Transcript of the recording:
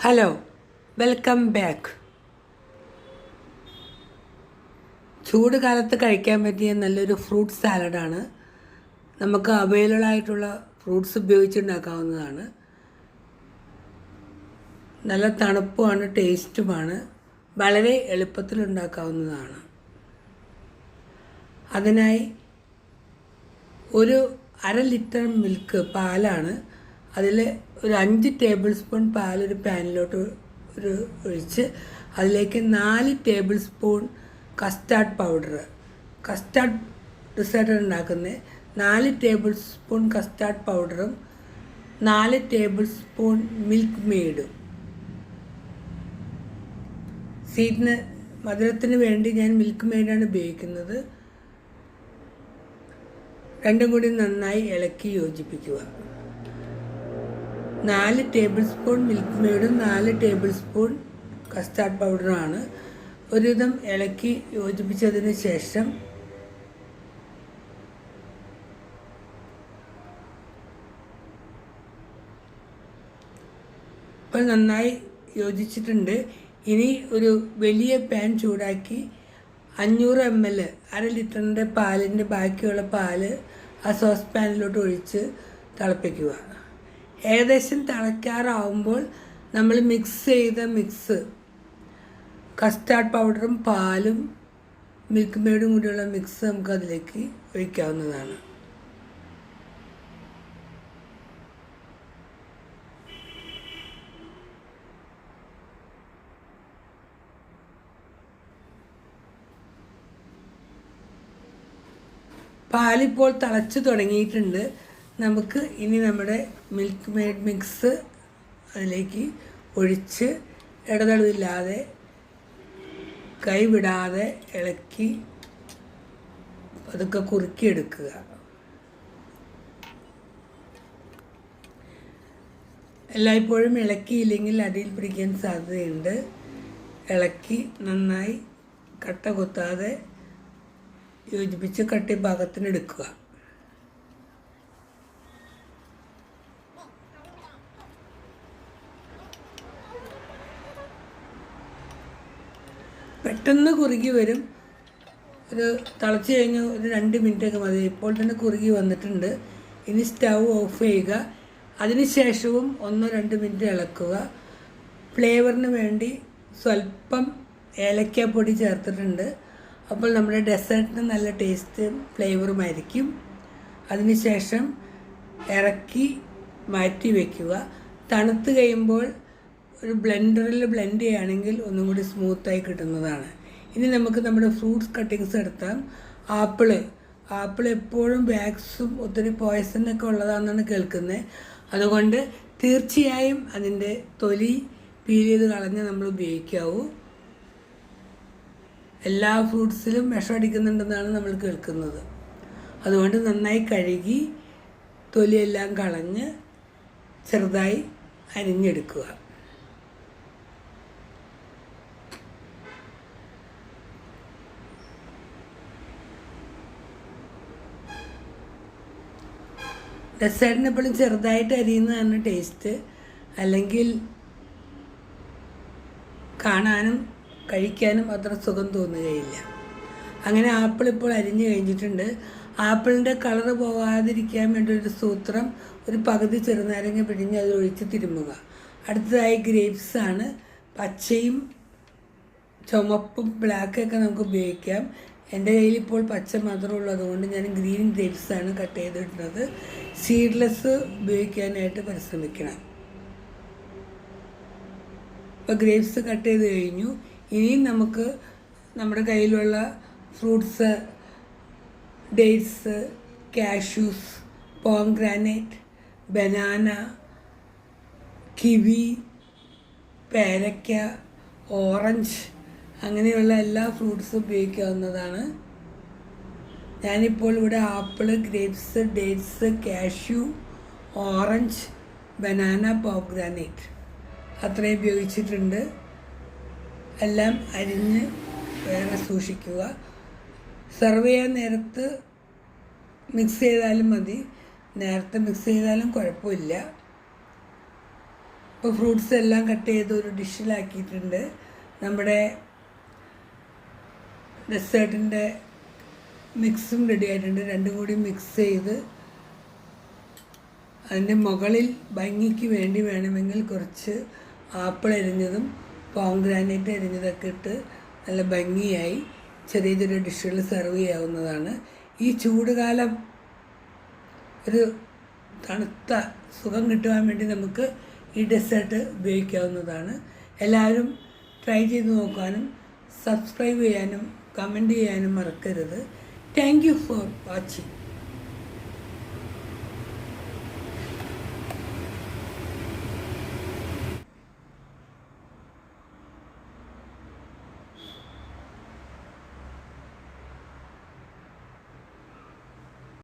Hello, welcome back. ചൂട് കാലത്ത് കഴിക്കാൻ പറ്റിയ നല്ലൊരു ഫ്രൂട്ട് സാലഡാണ്. നമുക്ക് അവൈലബിൾ ആയിട്ടുള്ള ഫ്രൂട്ട്സ് ഉപയോഗിച്ചുണ്ടാക്കാവുന്നതാണ്. നല്ല തണുപ്പുമാണ്, ടേസ്റ്റുമാണ്, വളരെ എളുപ്പത്തിൽ ഉണ്ടാക്കാവുന്നതാണ്. അതിനായി ഒരു 1/2 ലിറ്റർ മിൽക്ക് പാലാണ്. അതിൽ ഒരു 5 ടേബിൾ സ്പൂൺ പാൽ ഒരു പാനിലോട്ട് ഒഴിച്ച് അതിലേക്ക് 4 tablespoon custard powder. Custard dessert ഉണ്ടാക്കുന്നത് 4 ടേബിൾ സ്പൂൺ കസ്റ്റാർഡ് പൗഡറും 4 ടേബിൾ സ്പൂൺ മിൽക്ക് മെയ്ഡും. മധുരത്തിന് വേണ്ടി ഞാൻ മിൽക്ക് മെയ്ഡാണ് ഉപയോഗിക്കുന്നത്. രണ്ടും കൂടി നന്നായി ഇളക്കി യോജിപ്പിക്കുക. 4 ടേബിൾ സ്പൂൺ മിൽക്ക് മെയ്ഡും 4 ടേബിൾ സ്പൂൺ കസ്റ്റാർഡ് പൗഡറുമാണ്. ഒരുവിധം ഇളക്കി യോജിപ്പിച്ചതിന് ശേഷം ഇപ്പോൾ നന്നായി യോജിച്ചിട്ടുണ്ട്. ഇനി ഒരു വലിയ പാൻ ചൂടാക്കി 500 ml 1/2 ലിറ്ററിൻ്റെ പാലിൻ്റെ ബാക്കിയുള്ള പാല് ആ സോസ് പാനിലോട്ട് ഒഴിച്ച് തിളപ്പിക്കുക. ഏകദേശം തിളയ്ക്കാറാവുമ്പോൾ നമ്മൾ മിക്സ് ചെയ്ത കസ്റ്റാർഡ് പൗഡറും പാലും മിൽക്ക് മെയ്ഡും കൂടിയുള്ള മിക്സ് നമുക്ക് അതിലേക്ക് ഒഴിക്കാവുന്നതാണ്. പാലിപ്പോൾ തിളച്ച് തുടങ്ങിയിട്ടുണ്ട്. നമുക്ക് ഇനി നമ്മുടെ മിൽക്ക് മെയ്ഡ് മിക്സ് അതിലേക്ക് ഒഴിച്ച് ഇടതടവില്ലാതെ കൈവിടാതെ ഇളക്കി അതൊക്കെ കുറുക്കിയെടുക്കുക. എല്ലായ്പ്പോഴും ഇളക്കിയില്ലെങ്കിൽ അടിയിൽ പിടിക്കാൻ സാധ്യതയുണ്ട്. ഇളക്കി നന്നായി കട്ട കുത്താതെ യോജിപ്പിച്ച് കട്ടി പാകത്തിന് എടുക്കുക. പെട്ടെന്ന് കുറുകി വരും. ഒരു തിളച്ച് കഴിഞ്ഞ് ഒരു 2 മിനിറ്റൊക്കെ മതി. ഇപ്പോൾ തന്നെ കുറുകി വന്നിട്ടുണ്ട്. ഇനി സ്റ്റൗ ഓഫ് ചെയ്യുക. അതിനുശേഷവും 1-2 മിനിറ്റ് ഇളക്കുക. ഫ്ലേവറിന് വേണ്ടി സ്വല്പം ഏലക്കാപ്പൊടി ചേർത്തിട്ടുണ്ട്. അപ്പോൾ നമ്മുടെ ഡെസേർട്ടിന് നല്ല ടേസ്റ്റും ഫ്ലേവറുമായിരിക്കും. അതിനുശേഷം ഇറക്കി മാറ്റി വയ്ക്കുക. തണുത്ത് കഴിയുമ്പോൾ ഒരു ബ്ലെൻഡറിൽ ബ്ലെൻഡ് ചെയ്യുകയാണെങ്കിൽ ഒന്നും കൂടി സ്മൂത്തായി കിട്ടുന്നതാണ്. ഇനി നമുക്ക് നമ്മുടെ ഫ്രൂട്ട്സ് കട്ടിങ്സ് എടുത്താൽ ആപ്പിൾ എപ്പോഴും വാക്സും ഒത്തിരി പോയ്സണൊക്കെ ഉള്ളതാണെന്നാണ് കേൾക്കുന്നത്. അതുകൊണ്ട് തീർച്ചയായും അതിൻ്റെ തൊലി പീൽ ചെയ്ത് കളഞ്ഞ് നമ്മൾ ഉപയോഗിക്കാവൂ. എല്ലാ ഫ്രൂട്ട്സിലും വിഷമടിക്കുന്നുണ്ടെന്നാണ് നമ്മൾ കേൾക്കുന്നത്. അതുകൊണ്ട് നന്നായി കഴുകി തൊലിയെല്ലാം കളഞ്ഞ് ചെറുതായി അരിഞ്ഞെടുക്കുക. ഡെസേർട്ടിന് എപ്പോഴും ചെറുതായിട്ട് അരിയുന്നതാണ് ടേസ്റ്റ്. അല്ലെങ്കിൽ കാണാനും കഴിക്കാനും അത്ര സുഖം തോന്നുകയില്ല. അങ്ങനെ ആപ്പിൾ ഇപ്പോൾ അരിഞ്ഞു കഴിഞ്ഞിട്ടുണ്ട്. ആപ്പിളിൻ്റെ കളറ് പോകാതിരിക്കാൻ വേണ്ടി ഒരു സൂത്രം, ഒരു പകുതി ചെറുനാരങ്ങ പിഴിഞ്ഞ് അത് ഒഴിച്ച് തിരുമ്മുക. അടുത്തതായി ഗ്രേപ്സാണ്. പച്ചയും ചുമപ്പും ബ്ലാക്കൊക്കെ നമുക്ക് ഉപയോഗിക്കാം. എൻ്റെ കയ്യിൽ ഇപ്പോൾ പച്ച മാത്രമേ ഉള്ളൂ. അതുകൊണ്ട് ഞാൻ ഗ്രീൻ ഗ്രേപ്സാണ് കട്ട് ചെയ്തിട്ടുള്ളത്. സീഡ്ലെസ് ഉപയോഗിക്കാനായിട്ട് പരിശ്രമിക്കണം. ഇപ്പോൾ ഗ്രേപ്സ് കട്ട് ചെയ്ത് കഴിഞ്ഞു. ഇനിയും നമുക്ക് നമ്മുടെ കയ്യിലുള്ള fruits, dates, cashews, pomegranate, banana, kiwi, പേരയ്ക്ക, ഓറഞ്ച് അങ്ങനെയുള്ള എല്ലാ ഫ്രൂട്ട്സും ഉപയോഗിക്കാവുന്നതാണ്. ഞാനിപ്പോൾ ഇവിടെ apple, grapes, dates, cashew, orange, banana, pomegranate അത്രയും ഉപയോഗിച്ചിട്ടുണ്ട്. എല്ലാം അരിഞ്ഞ് വേറെ സൂക്ഷിക്കുക. സെർവ് ചെയ്യാൻ നേരത്ത് മിക്സ് ചെയ്താലും മതി. നേരത്തെ മിക്സ് ചെയ്താലും കുഴപ്പമില്ല. ഇപ്പോൾ ഫ്രൂട്ട്സ് എല്ലാം കട്ട് ചെയ്ത് ഒരു ഡിഷിലാക്കിയിട്ടുണ്ട്. നമ്മുടെ ഡെസേർട്ടിൻ്റെ മിക്സും റെഡി ആയിട്ടുണ്ട്. രണ്ടും കൂടി മിക്സ് ചെയ്ത് അതിൻ്റെ മുകളിൽ ഭംഗിക്ക് വേണ്ടി വേണമെങ്കിൽ കുറച്ച് ആപ്പിൾ അരിഞ്ഞതും പോംഗ്രാനൈറ്റ് അരിഞ്ഞതൊക്കെ ഇട്ട് നല്ല ഭംഗിയായി ചെറിയ ചെറിയ ഡിഷുകൾ സെർവ് ചെയ്യാവുന്നതാണ്. ഈ ചൂടുകാലം ഒരു തണുത്ത സുഖം കിട്ടുവാൻ വേണ്ടി നമുക്ക് ഈ ഡെസേർട്ട് ഉപയോഗിക്കാവുന്നതാണ്. എല്ലാവരും ട്രൈ ചെയ്ത് നോക്കാനും സബ്സ്ക്രൈബ് ചെയ്യാനും കമൻറ്റ് ചെയ്യാനും മറക്കരുത്. Thank you for watching.